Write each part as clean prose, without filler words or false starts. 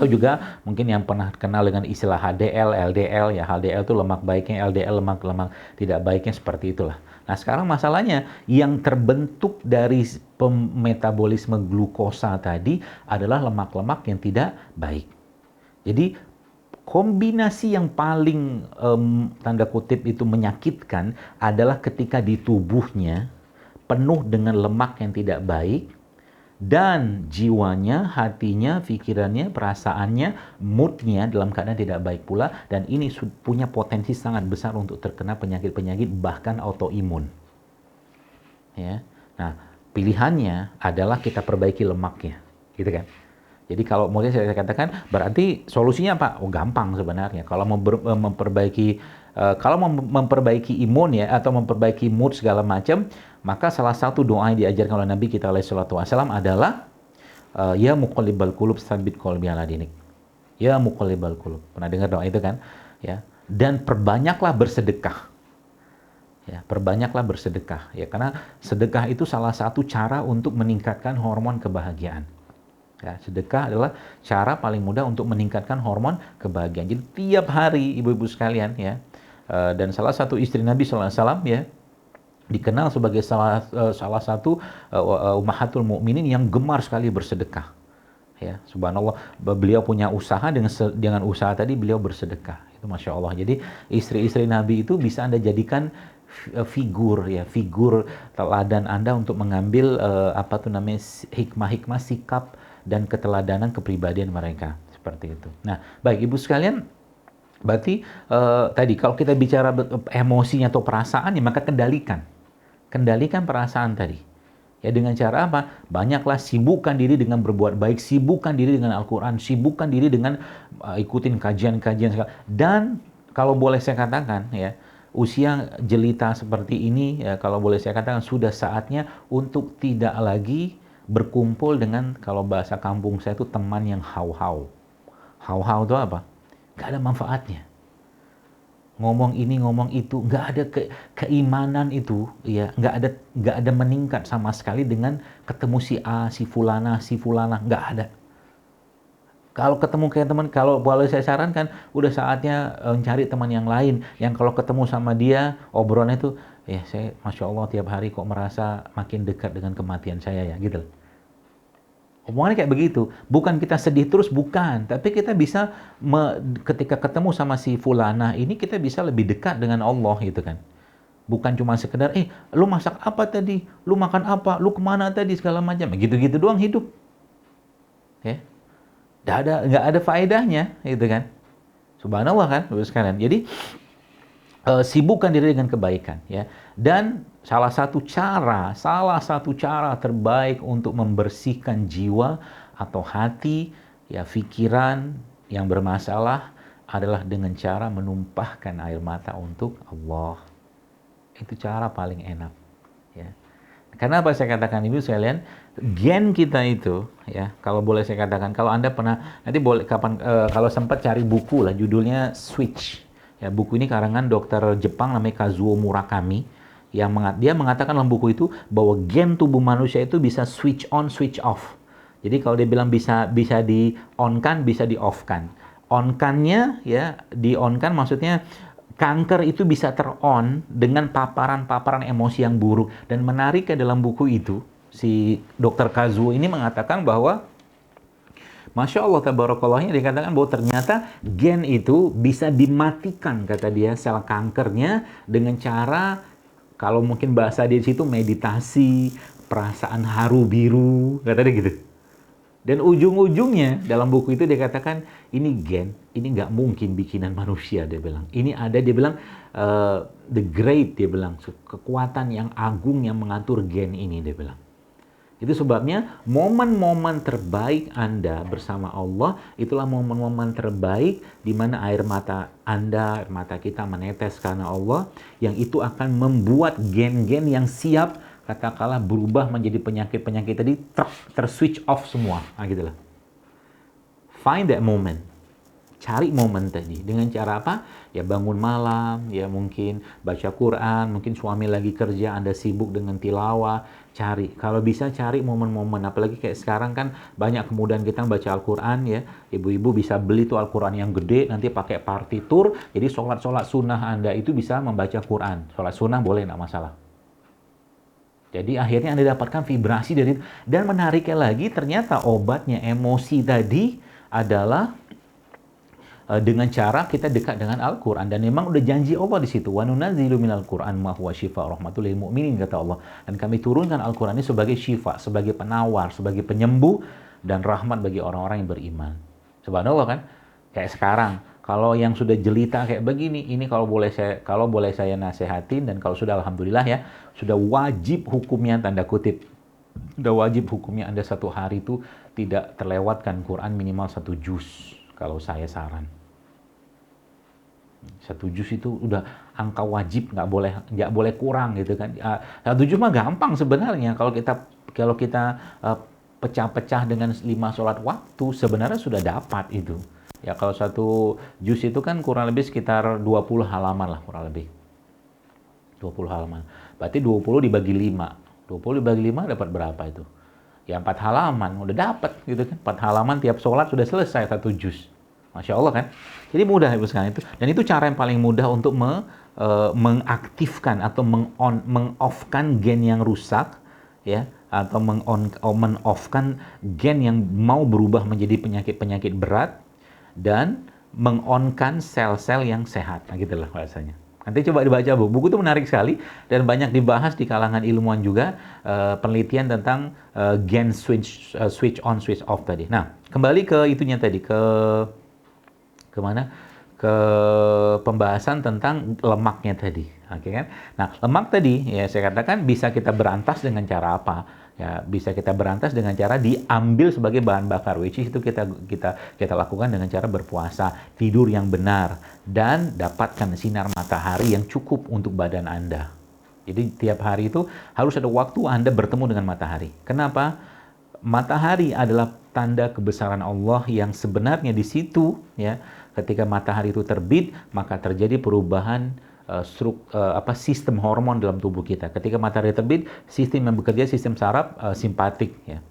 Atau juga mungkin yang pernah kenal dengan istilah HDL, LDL, ya HDL itu lemak baiknya, LDL lemak tidak baiknya, seperti itulah. Nah sekarang masalahnya yang terbentuk dari metabolisme glukosa tadi adalah lemak-lemak yang tidak baik. Jadi kombinasi yang paling tanda kutip itu menyakitkan adalah ketika di tubuhnya penuh dengan lemak yang tidak baik, dan jiwanya, hatinya, pikirannya, perasaannya, moodnya dalam keadaan tidak baik pula, dan ini punya potensi sangat besar untuk terkena penyakit-penyakit bahkan autoimun. Ya. Nah, pilihannya adalah kita perbaiki lemaknya, gitu kan? Jadi kalau mau saya katakan, berarti solusinya apa? Oh, gampang sebenarnya. Kalau memperbaiki imun ya, atau memperbaiki mood segala macam, maka salah satu doa yang diajarkan oleh Nabi kita alaihi salatu wasallam adalah ya muqallibal qulub tsabbit qalbi ala dinik. Ya muqallibal qulub. Pernah dengar doa itu kan? Ya. Dan perbanyaklah bersedekah. Ya, perbanyaklah bersedekah ya, karena sedekah itu salah satu cara untuk meningkatkan hormon kebahagiaan. Ya, sedekah adalah cara paling mudah untuk meningkatkan hormon kebahagiaan. Jadi tiap hari ibu-ibu sekalian ya, dan salah satu istri Nabi SAW ya, dikenal sebagai salah satu ummahatul mukminin yang gemar sekali bersedekah. Ya, subhanallah, beliau punya usaha, dengan usaha tadi beliau bersedekah. Itu masya Allah. Jadi istri-istri Nabi itu bisa Anda jadikan figur teladan Anda untuk mengambil hikmah-hikmah sikap dan keteladanan kepribadian mereka, seperti itu. Nah, baik ibu sekalian, berarti tadi kalau kita bicara emosinya atau perasaan, ya maka kendalikan perasaan tadi. Ya dengan cara apa? Banyaklah sibukkan diri dengan berbuat baik, sibukkan diri dengan Al-Quran, sibukkan diri dengan ikutin kajian-kajian. Dan kalau boleh saya katakan ya, usia jelita seperti ini, ya, kalau boleh saya katakan sudah saatnya untuk tidak lagi berkumpul dengan, kalau bahasa kampung saya itu, teman yang hau-hau. Hau-hau itu apa? Gak ada manfaatnya. Ngomong ini, ngomong itu, nggak ada keimanan itu, ya, nggak ada meningkat sama sekali dengan ketemu si A, si fulana, nggak ada. Kalau ketemu kayak teman, kalau boleh saya sarankan, udah saatnya mencari teman yang lain, yang kalau ketemu sama dia, obrolannya itu, ya saya, masya Allah, tiap hari kok merasa makin dekat dengan kematian saya ya, gitu. Omongannya kayak begitu. Bukan kita sedih terus, bukan. Tapi kita bisa, ketika ketemu sama si fulana ini, kita bisa lebih dekat dengan Allah, gitu kan. Bukan cuma sekedar, lu masak apa tadi? Lu makan apa? Lu kemana tadi? Segala macam. Gitu-gitu doang hidup. Ya. Nggak ada faedahnya, gitu kan. Subhanallah kan, sekalian. Jadi, sibukkan diri dengan kebaikan, ya. Dan salah satu cara terbaik untuk membersihkan jiwa atau hati, ya, pikiran yang bermasalah adalah dengan cara menumpahkan air mata untuk Allah. Itu cara paling enak, ya. Karena apa saya katakan ibu sekalian, gen kita itu, ya, kalau boleh saya katakan, kalau Anda pernah, nanti boleh kalau sempat cari buku lah, judulnya Switch. Ya, buku ini karangan dokter Jepang namanya Kazuo Murakami, yang dia mengatakan dalam buku itu bahwa gen tubuh manusia itu bisa switch on, switch off. Jadi kalau dia bilang bisa di on kan, bisa di off kan. On kan-nya, ya, di on kan maksudnya kanker itu bisa ter-on dengan paparan-paparan emosi yang buruk. Dan menarik dalam buku itu, si dokter Kazuo ini mengatakan bahwa Masya Allah, tabarakallahnya, dikatakan bahwa ternyata gen itu bisa dimatikan, kata dia, sel kankernya dengan cara, kalau mungkin bahasa di situ, meditasi, perasaan haru biru, kata dia gitu. Dan ujung-ujungnya dalam buku itu dia katakan, ini gen, ini nggak mungkin bikinan manusia, dia bilang. Ini ada, dia bilang, the great, dia bilang, kekuatan yang agung yang mengatur gen ini, dia bilang. Itu sebabnya momen-momen terbaik Anda bersama Allah, itulah momen-momen terbaik di mana air mata Anda, air mata kita menetes karena Allah, yang itu akan membuat gen-gen yang siap, katakanlah, berubah menjadi penyakit-penyakit tadi, ter-switch off semua. Nah, gitu lah. Find that moment. Cari momen tadi. Dengan cara apa? Ya bangun malam, ya mungkin baca Quran, mungkin suami lagi kerja, Anda sibuk dengan tilawah, cari. Kalau bisa cari momen-momen, apalagi kayak sekarang kan banyak kemudahan kita baca Al-Quran ya. Ibu-ibu bisa beli tuh Al-Quran yang gede, nanti pakai partitur, jadi sholat-sholat sunnah Anda itu bisa membaca Quran. Sholat sunnah boleh, nggak masalah. Jadi akhirnya Anda dapatkan vibrasi dari itu. Dan menariknya lagi, ternyata obatnya emosi tadi adalah dengan cara kita dekat dengan Al-Quran. Dan memang udah janji Allah di situ. Wa nunazzilu minal Qur'an ma huwa syifa rahmatul lil mu'minin, kata Allah. Dan kami turunkan Al-Quran ini sebagai syifa, sebagai penawar, sebagai penyembuh dan rahmat bagi orang-orang yang beriman. Subhanallah kan? Kayak sekarang, kalau yang sudah jelita kayak begini, ini kalau boleh saya nasihatin, dan kalau sudah alhamdulillah ya, sudah wajib hukumnya, tanda kutip, sudah wajib hukumnya Anda satu hari itu tidak terlewatkan Quran minimal 1 juz. Kalau saya saran, 1 juz itu udah angka wajib, nggak boleh kurang gitu kan. 1 juz mah gampang sebenarnya, kalau kita pecah-pecah dengan 5 sholat waktu sebenarnya sudah dapat itu. Ya kalau 1 juz itu kan kurang lebih sekitar 20 halaman lah, kurang lebih 20 halaman. Berarti 20 dibagi 5. 20 dibagi 5 dapat berapa itu? Ya 4 halaman, udah dapat gitu kan. 4 halaman tiap sholat sudah selesai 1 juz. Masya Allah kan? Jadi mudah Ibu sekalian itu. Dan itu cara yang paling mudah untuk mengaktifkan atau meng-off-kan gen yang rusak, ya, atau men-off-kan gen yang mau berubah menjadi penyakit-penyakit berat, dan meng-on-kan sel-sel yang sehat. Nah gitulah bahasanya. Nanti coba dibaca Bu. Buku itu menarik sekali dan banyak dibahas di kalangan ilmuwan juga, penelitian tentang gen switch on, switch off tadi. Nah, kembali ke itunya tadi, ke mana? Ke pembahasan tentang lemaknya tadi. Oke kan? Nah, lemak tadi ya saya katakan bisa kita berantas dengan cara apa? Ya, bisa kita berantas dengan cara diambil sebagai bahan bakar, which is itu kita lakukan dengan cara berpuasa, tidur yang benar, dan dapatkan sinar matahari yang cukup untuk badan Anda. Jadi tiap hari itu harus ada waktu Anda bertemu dengan matahari. Kenapa? Matahari adalah tanda kebesaran Allah yang sebenarnya di situ, ya. Ketika matahari itu terbit, maka terjadi perubahan sistem hormon dalam tubuh kita. Ketika matahari terbit, sistem yang bekerja sistem saraf simpatik, ya.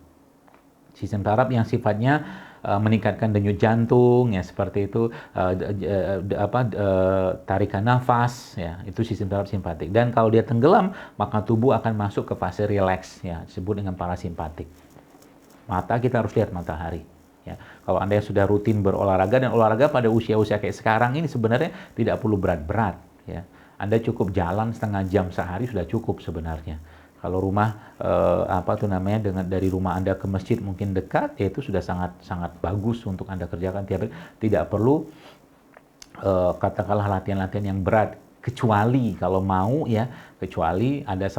Sistem saraf yang sifatnya meningkatkan denyut jantung, ya seperti itu, tarikan nafas, ya itu sistem saraf simpatik. Dan kalau dia tenggelam, maka tubuh akan masuk ke fase rileks, ya disebut dengan parasimpatik. Mata kita harus lihat matahari. Ya, kalau Anda yang sudah rutin berolahraga, dan olahraga pada usia-usia kayak sekarang ini sebenarnya tidak perlu berat-berat, ya. Anda cukup jalan setengah jam sehari sudah cukup sebenarnya. Kalau rumah dari rumah Anda ke masjid mungkin dekat, ya itu sudah sangat bagus untuk Anda kerjakan tiap hari. Tidak perlu katakanlah latihan-latihan yang berat. Kecuali kalau mau, ya, kecuali ada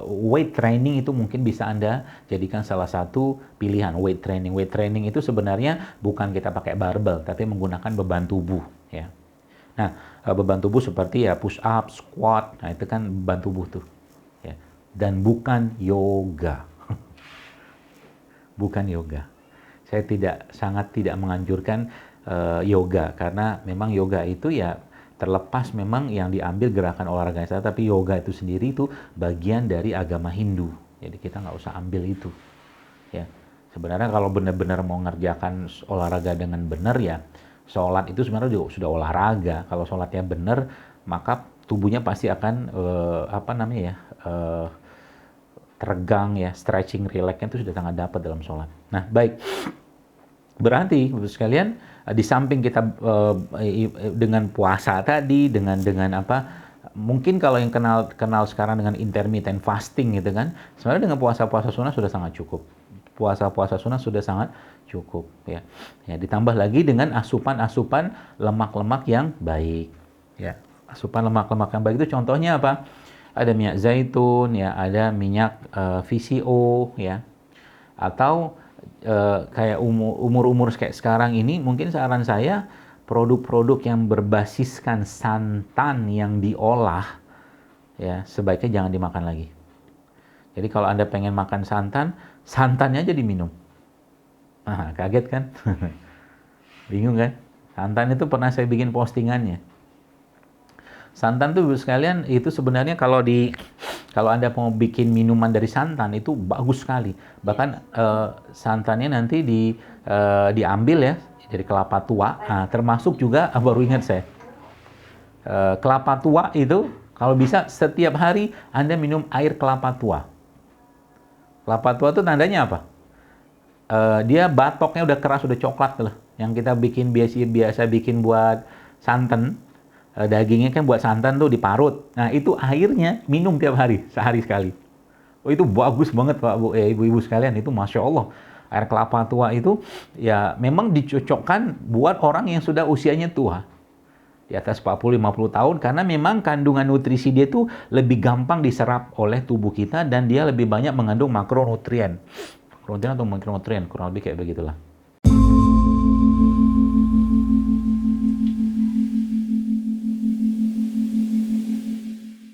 weight training, itu mungkin bisa Anda jadikan salah satu pilihan. Weight training itu sebenarnya bukan kita pakai barbel, tapi menggunakan beban tubuh, ya. Nah, beban tubuh seperti ya push up, squat, nah itu kan beban tubuh tuh, ya. Dan bukan yoga. Bukan yoga. Saya sangat tidak menganjurkan yoga, karena memang yoga itu ya terlepas memang yang diambil gerakan olahraga saya, tapi yoga itu sendiri itu bagian dari agama Hindu. Jadi kita nggak usah ambil itu. Ya, sebenarnya kalau benar-benar mau ngerjakan olahraga dengan benar, ya sholat itu sebenarnya juga sudah olahraga. Kalau sholatnya benar, maka tubuhnya pasti akan teregang, ya, stretching, relaxnya itu sudah sangat dapat dalam sholat. Nah, baik. Berarti, Bapak sekalian, di samping kita dengan puasa tadi, dengan mungkin kalau yang kenal sekarang dengan intermittent fasting gitu kan, sebenarnya dengan puasa-puasa sunnah sudah sangat cukup. Puasa-puasa sunnah sudah sangat cukup, ya. Ya, ditambah lagi dengan asupan lemak-lemak yang baik, ya. Asupan lemak-lemak yang baik itu contohnya apa? Ada minyak zaitun, ya, ada minyak VCO, ya. Atau kayak umur kayak sekarang ini, mungkin saran saya produk-produk yang berbasiskan santan yang diolah, ya sebaiknya jangan dimakan lagi. Jadi kalau Anda pengen makan santannya aja diminum. Kaget kan? Bingung kan? Santan itu pernah saya bikin postingannya. Santan tuh Ibu sekalian itu sebenarnya kalau Anda mau bikin minuman dari santan itu bagus sekali. Bahkan santannya nanti diambil ya dari kelapa tua. Nah, termasuk juga baru ingat saya. Kelapa tua itu kalau bisa setiap hari Anda minum air kelapa tua. Kelapa tua itu tandanya apa? Dia batoknya udah keras, udah coklat lah. Yang kita bikin biasa bikin buat santan. Dagingnya kan buat santan tuh diparut. Nah, itu airnya minum tiap hari, sehari sekali. Oh, itu bagus banget Pak Bu, Ibu-ibu sekalian, itu Masya Allah. Air kelapa tua itu ya memang dicocokkan buat orang yang sudah usianya tua. Di atas 40-50 tahun karena memang kandungan nutrisi dia tuh lebih gampang diserap oleh tubuh kita dan dia lebih banyak mengandung makronutrien. Makronutrien atau mikronutrien, kurang lebih kayak begitulah.